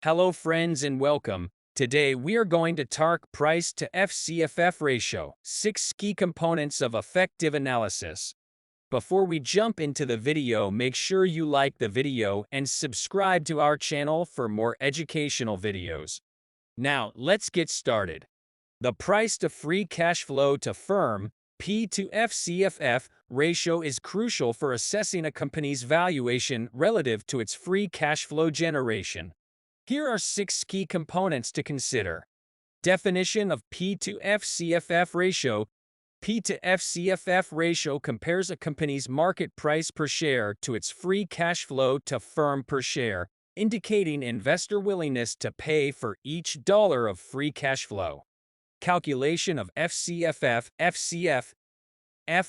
Hello friends and welcome. Today we are going to talk price to FCFF ratio, 6 key components of effective analysis. Before we jump into the video, make sure you like the video and subscribe to our channel for more educational videos. Now, let's get started. The price to free cash flow to firm, P to FCFF ratio is crucial for assessing a company's valuation relative to its free cash flow generation. Here are 6 key components to consider. Definition of P to FCFF ratio. P to FCFF ratio compares a company's market price per share to its free cash flow to firm per share, indicating investor willingness to pay for each dollar of free cash flow. Calculation of FCFF. FCFF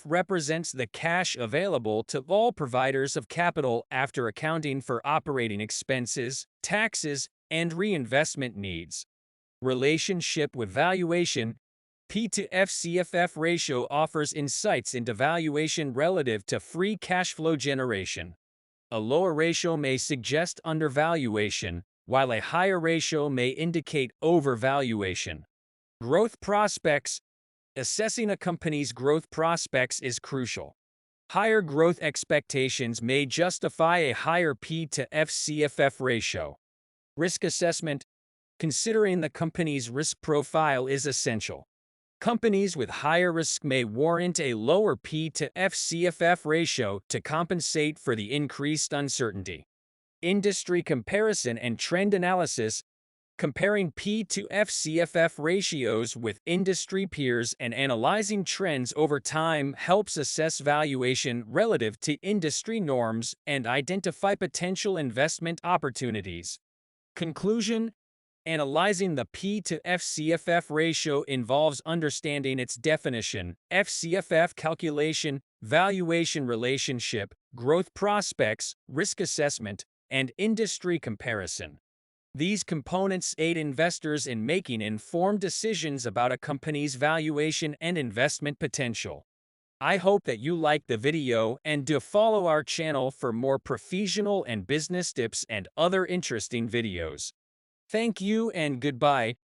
represents the cash available to all providers of capital after accounting for operating expenses, taxes, and reinvestment needs. Relationship with valuation. P to FCFF ratio offers insights into valuation relative to free cash flow generation. A lower ratio may suggest undervaluation, while a higher ratio may indicate overvaluation. Growth prospects. Assessing a company's growth prospects is crucial. Higher growth expectations may justify a higher P to FCFF ratio. Risk assessment. Considering the company's risk profile is essential. Companies with higher risk may warrant a lower P to FCFF ratio to compensate for the increased uncertainty. Industry comparison and trend analysis. Comparing P to FCFF ratios with industry peers and analyzing trends over time helps assess valuation relative to industry norms and identify potential investment opportunities. Conclusion. Analyzing the P to FCFF ratio involves understanding its definition, FCFF calculation, valuation relationship, growth prospects, risk assessment, and industry comparison. These components aid investors in making informed decisions about a company's valuation and investment potential. I hope that you liked the video and do follow our channel for more professional and business tips and other interesting videos. Thank you and goodbye.